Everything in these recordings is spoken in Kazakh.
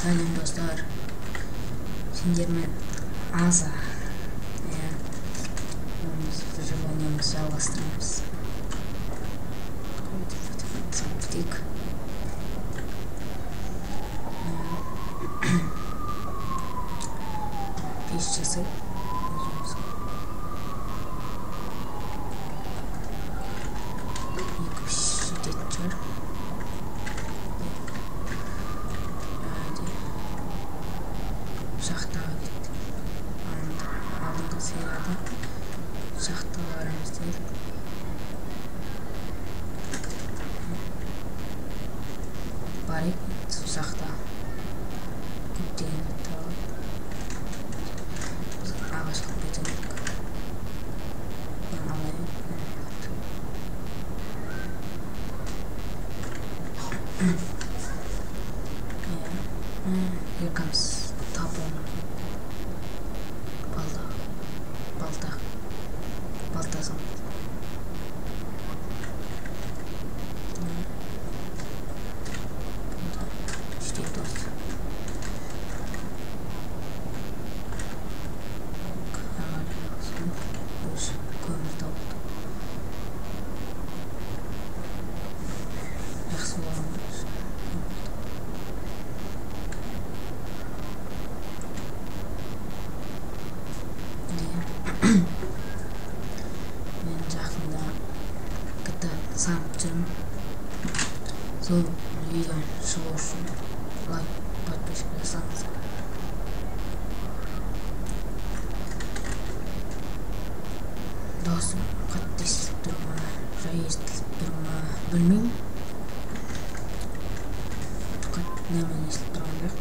Selam dostlar. Şimdi Aza выживанием жалостримся. Втик. Часы. Шахтаға кеттік. Алдыңғы серияда шахтаға барамыз дедік. Барайық, сол шахта көптеген тұрады. Біз ағашқа көтердік. Here comes Tapon. Baltazan. Steht dort. Көмір тауды. Жақсы боламыз. Мен жақында GTA салып жүрмін. Сол видео шығу үшін лайк, подписка жасаңыз. Дауысым қатты естіліп тұр ма, жай естіліп тұр ма, білмеймін. Қатты немен естіліп тұрған жоқ.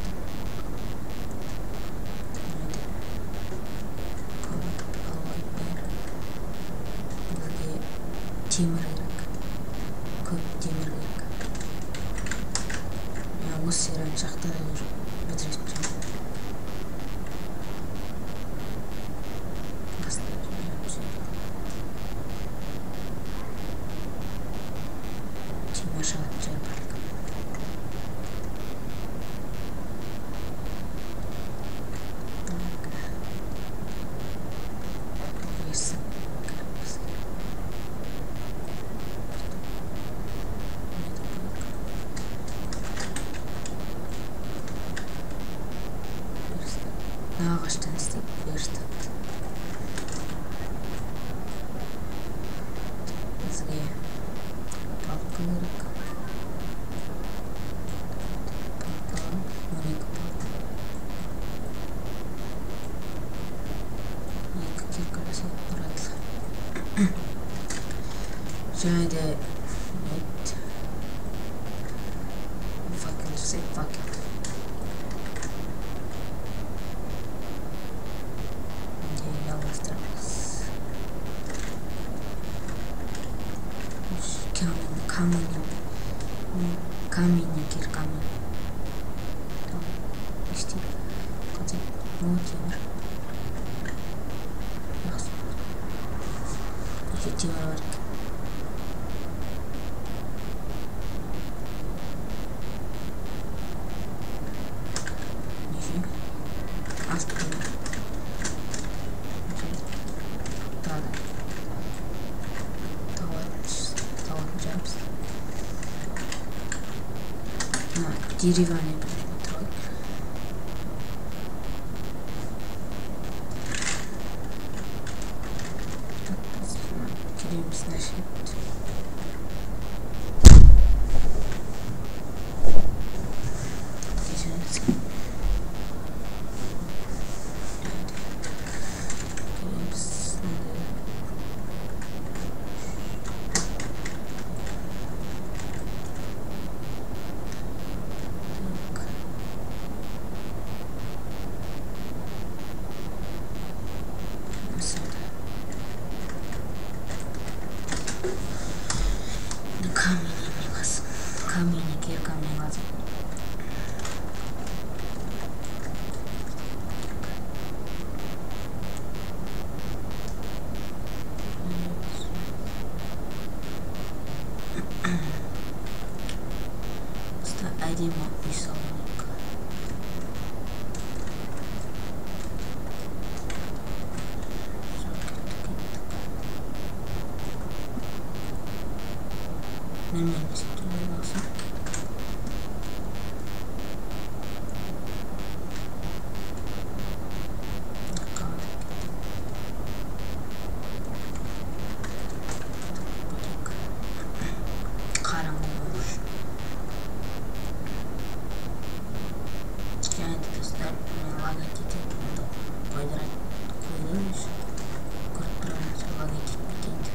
Темір керек, көп темір керек. Осы серияны шахтада бітіріп жүрмін. Темір шығатын жер бар. Ағаштан істеп берістік. Бізге палка керек. Палка, 12 палка. 2 кирка жасап барады. Және де факел жасап факел. Камень, кирками. Исти. Хотя, темір. Жақсы. Еще темір бар. Неше? Аз темір. Талатын жарымыз. Деревянный тройка. Кереміз нашет. Немен істеуге болса. Қараңғы болуш. Және де достар, мен логотип қойдырады. Қойдырады. Көріп тұрамыз, логотип бітейді.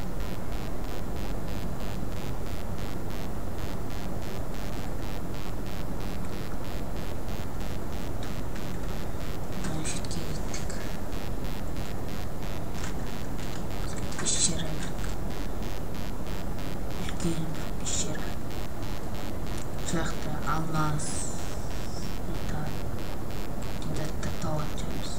Жақта алмаз металл дедатта тау атчамыз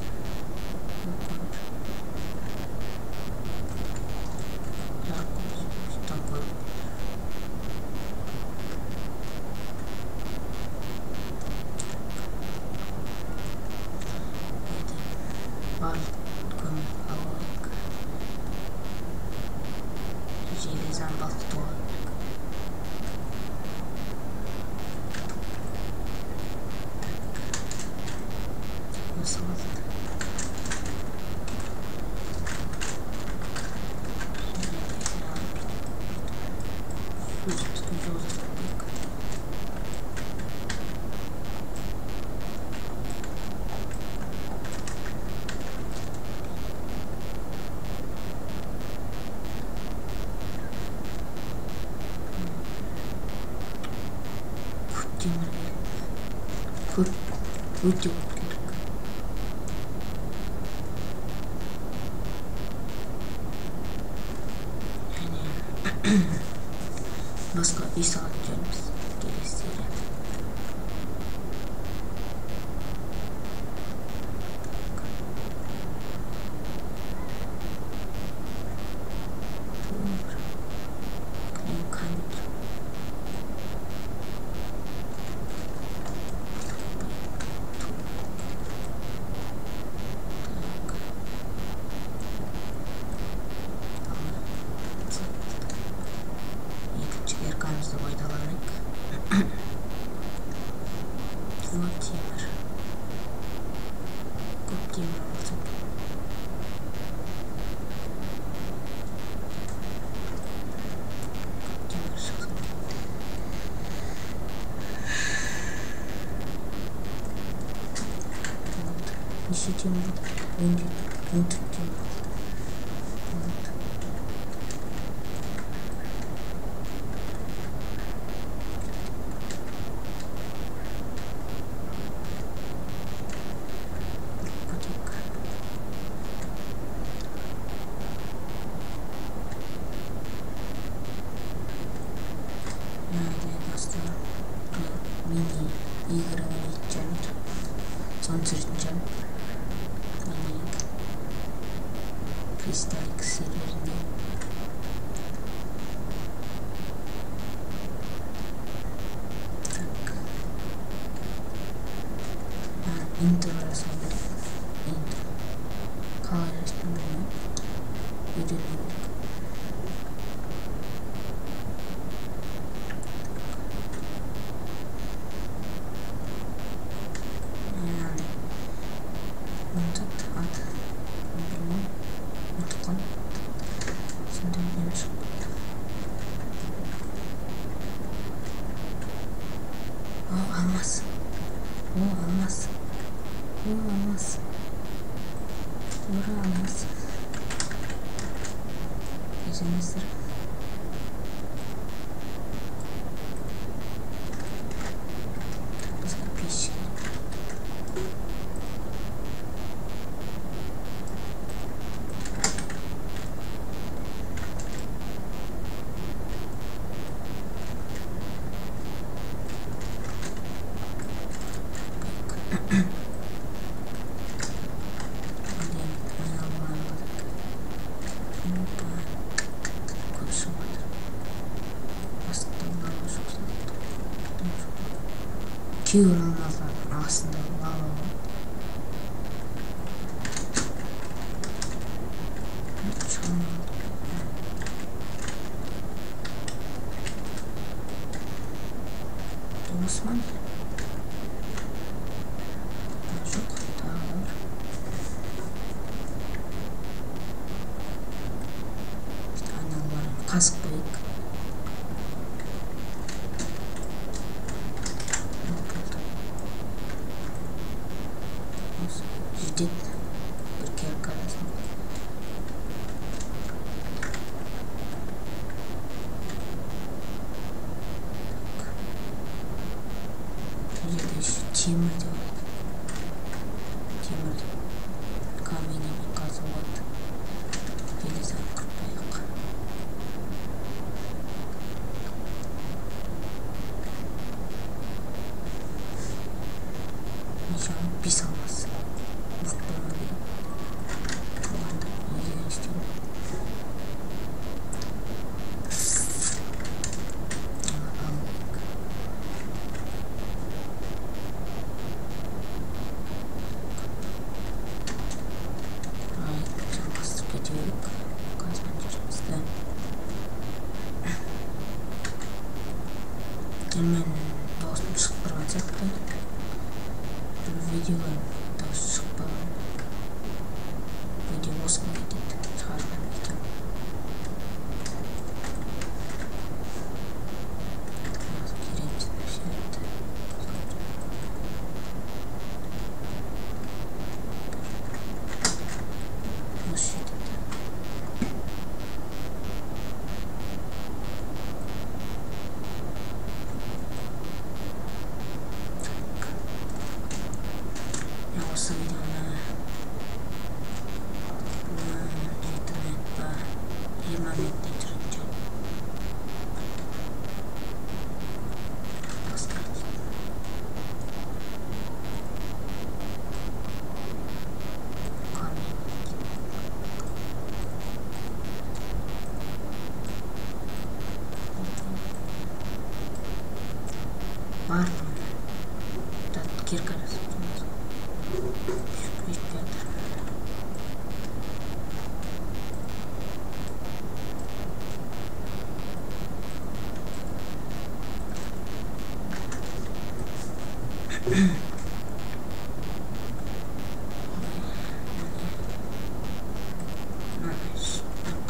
жақтан көріп барлық көмір алайық железан балқытуға өте көп керек. Және басқа үй салатын жеріміз келесі серияда. Еркамызды пайдаланайық. Вот темір. Көп темір алсақ. Темір шықсын. Неше темір болды? 14 темір болды. Мини игры ойнайтын соны түсіретін жан кристаллик серверінде так интро жасау керек. Интро қалай жасайтынын білмеймін, үйрену керек. Алмаз. Алмаз. Алмаз. Ура, алмаз. Ежемесір. Бізге пеші. Күйеуір алмазların астында лава бар. кетеді бір кирка арасында. Бұл жерде еще темір де бар. Темірді каменьмен қазып алады. Железаны құртпайық. Еще 5 алмас. Мықты болмау керек. Оғанда не деген істеймін. Мен даусым шығып тұрған сияқты. Бір видеоға дауыс шықпаған. Видео босқа кетеді. Шығарған екен. Кереміз нәрселерді. Осы жетеді. Осы видеоны 7 минут па 20 минуттай жүріп барлығын кирка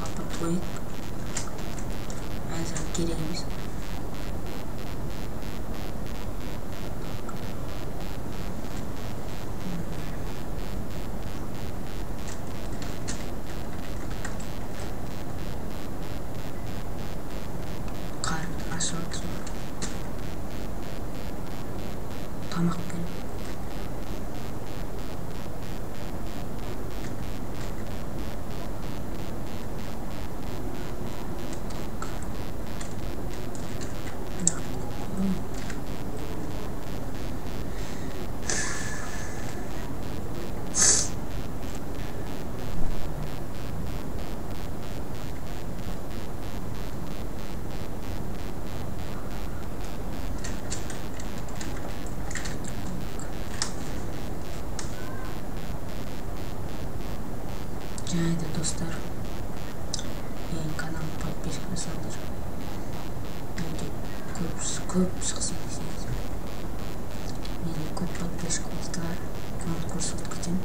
қапат қойып әзір керек емес. Қарын ашып отырмын. Тамақ керек. Және де достар, менің каналыма подписка жасаңдар. Көп шықсын десеңіз. Менің көп подписчиктеріңіздер конкурс өткіземін.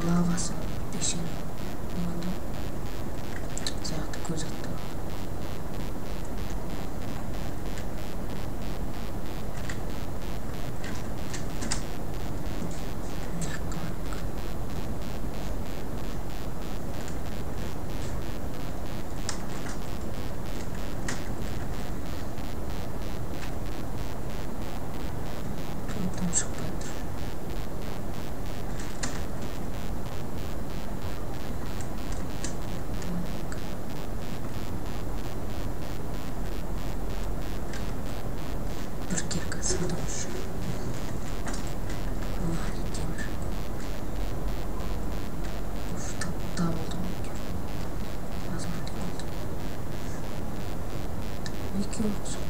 Лавасы пешері. Сияқты көз аттау. Porque casando Hadi demir. Of, daha oldu. Az mı oldu? İki olsun.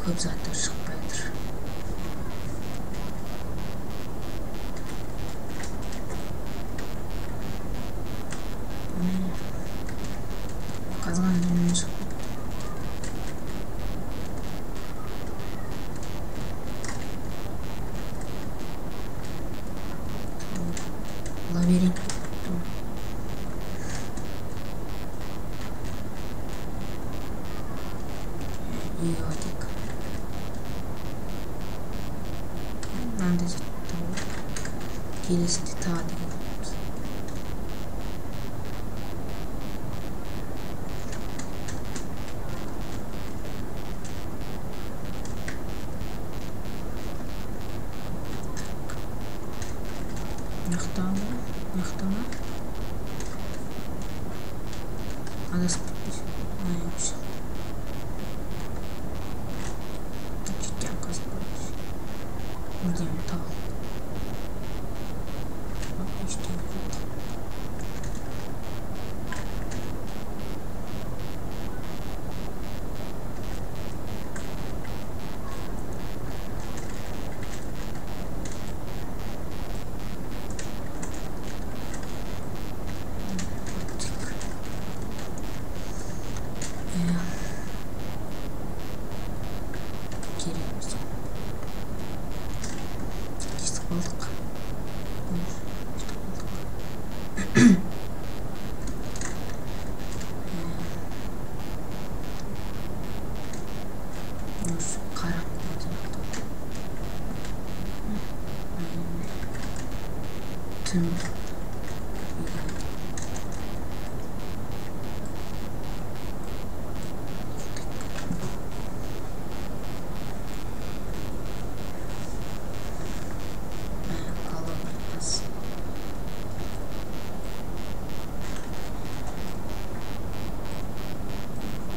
Көп заттар шықпай жатыр. Қазған жерінен шықпай. Лабиринт. Идиотик. Надо келесі тағы да боламыз. Яқтама. Адасып кетпейсің. Все. Читтен қазып қойдық. Бірден тауып. Ештеңе жоқ. Болдық. Түн.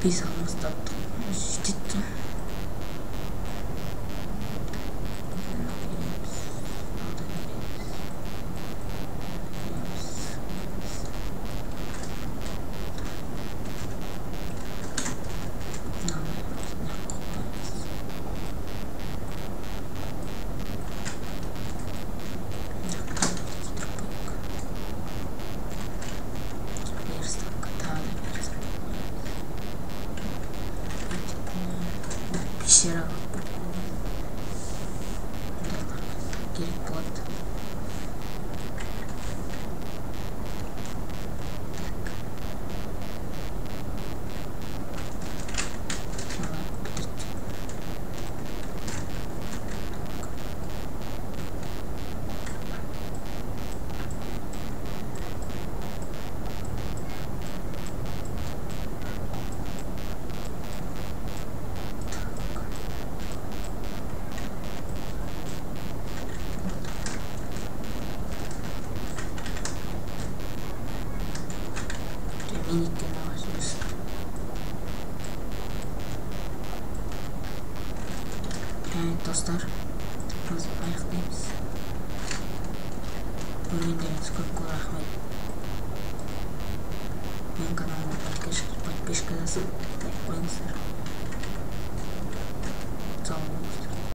Biz almıştık. Ciddi. Пещера керек болады. Minikten başlıyoruz. Evet dostlar, biz ayaktayız. Görgенlerіңіз көп рахмет. Менің каналыма подписка жасап, лайк қойыңыздар. Сау болыңыздар.